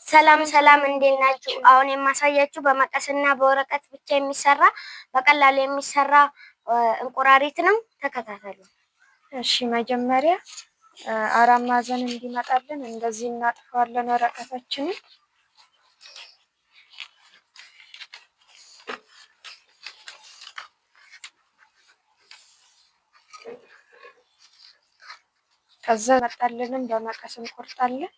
ሰላም ሰላም፣ እንዴት ናችሁ? አሁን የማሳያችሁ በመቀስና በወረቀት ብቻ የሚሰራ በቀላሉ የሚሰራ እንቁራሪት ነው። ተከታተሉ። እሺ፣ መጀመሪያ አራት ማዕዘን እንዲመጣልን እንደዚህ እናጥፋለን ወረቀታችንን። ከዛ መጣልንም በመቀስ እንቆርጣለን።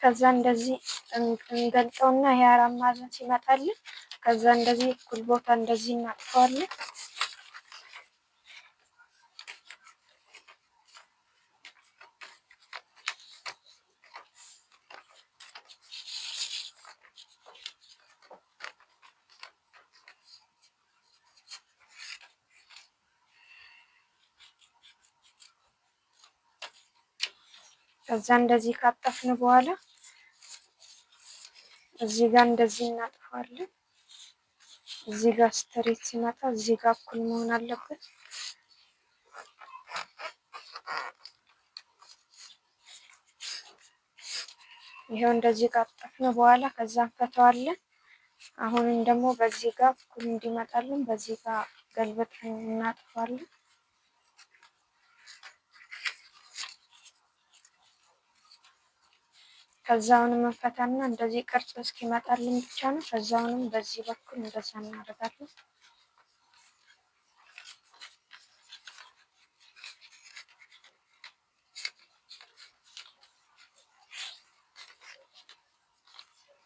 ከዛ እንደዚህ እንገልጠውና ይሄ አራት ማዕዘን ሲመጣልን ከዛ እንደዚህ እኩል ቦታ እንደዚህ እናጥፋዋለን። ከዛ እንደዚህ ካጠፍን በኋላ እዚህ ጋር እንደዚህ እናጥፋለን። እዚህ ጋር ስትሬት ሲመጣ እዚህ ጋር እኩል መሆን አለበት። ይሄው እንደዚህ ካጠፍን በኋላ ከዛ እንፈተዋለን። አሁንም ደግሞ በዚህ ጋር እኩል እንዲመጣልን በዚህ ጋር ገልብጠን እናጥፋለን። ከዛውንም እንፈታና እንደዚህ ቅርጽ እስኪመጣልን ብቻ ነው። ከዛውንም በዚህ በኩል እንደዛ እናደርጋለን።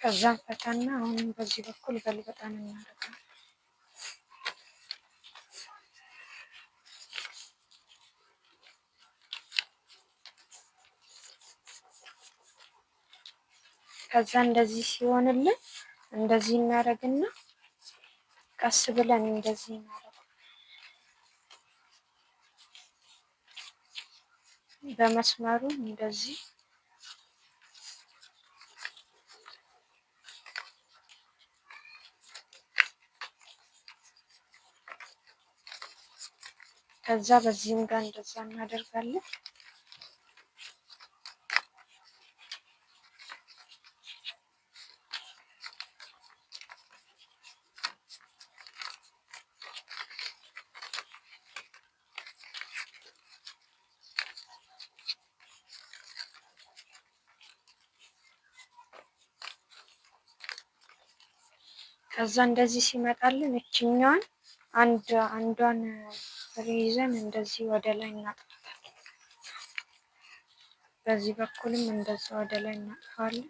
ከዛ እንፈታና አሁንም በዚህ በኩል ገልብጠን እናደርጋለን። ከዛ እንደዚህ ሲሆንልን እንደዚህ እናደርግና ቀስ ብለን እንደዚህ እናደርግ በመስመሩ እንደዚህ ከዛ በዚህም ጋር እንደዛ እናደርጋለን። ከዛ እንደዚህ ሲመጣልን እችኛዋን አንዷን ፍሬ ይዘን እንደዚህ ወደ ላይ እናጥፋታለን። በዚህ በኩልም እንደዛ ወደ ላይ እናጥፋለን።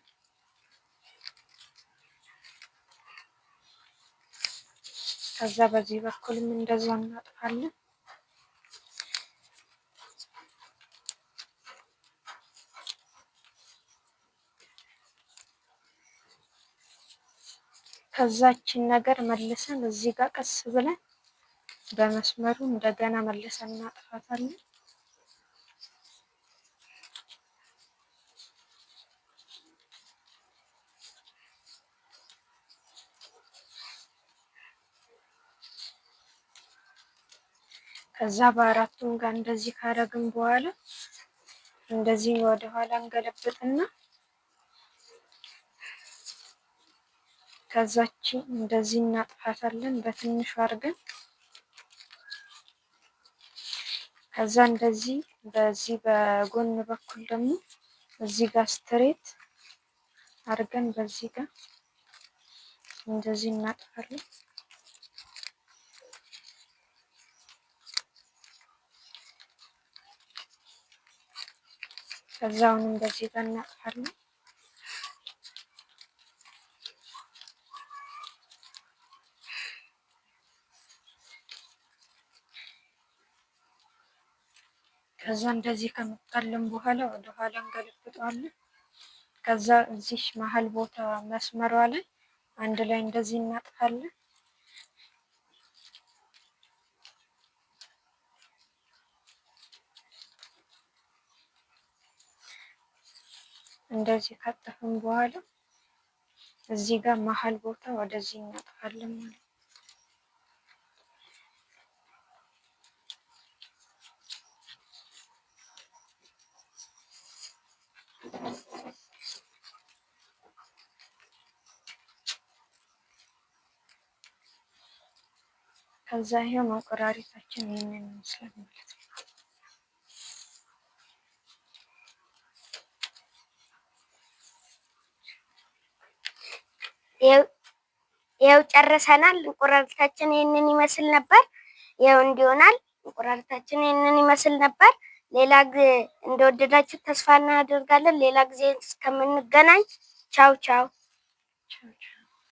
ከዛ በዚህ በኩልም እንደዛ እናጥፋለን። ከዛችን ነገር መልሰን እዚህ ጋር ቀስ ብለን በመስመሩ እንደገና መልሰን እናጥፋታለን። ከዛ በአራቱም ጋር እንደዚህ ካረግን በኋላ እንደዚህ ወደ ኋላ እንገለብጥና ከዛች እንደዚህ እናጥፋታለን በትንሹ አድርገን። ከዛ እንደዚህ በዚህ በጎን በኩል ደግሞ እዚህ ጋር ስትሬት አድርገን በዚህ ጋር እንደዚህ እናጥፋለን። ከዛውንም በዚህ ጋር እናጥፋለን። ከዛ እንደዚህ ከመጣልን በኋላ ወደ ኋላ እንገለብጠዋለን። ከዛ እዚህ መሀል ቦታ መስመሯ ላይ አንድ ላይ እንደዚህ እናጥፋለን። እንደዚህ ካጠፍን በኋላ እዚህ ጋር መሀል ቦታ ወደዚህ እናጥፋለን ማለት ነው። ከዛ ይሄው መንቆራሪታችን ይሄንን ይመስላል ማለት ነው። ይኸው ጨርሰናል። እንቁራሪታችን ይሄንን ይመስል ነበር። ይኸው እንዲሆናል። እንቁራሪታችን ይሄንን ይመስል ነበር። ሌላ እንደወደዳችሁ ተስፋ እናደርጋለን። ሌላ ጊዜ እስከምንገናኝ ቻው ቻው።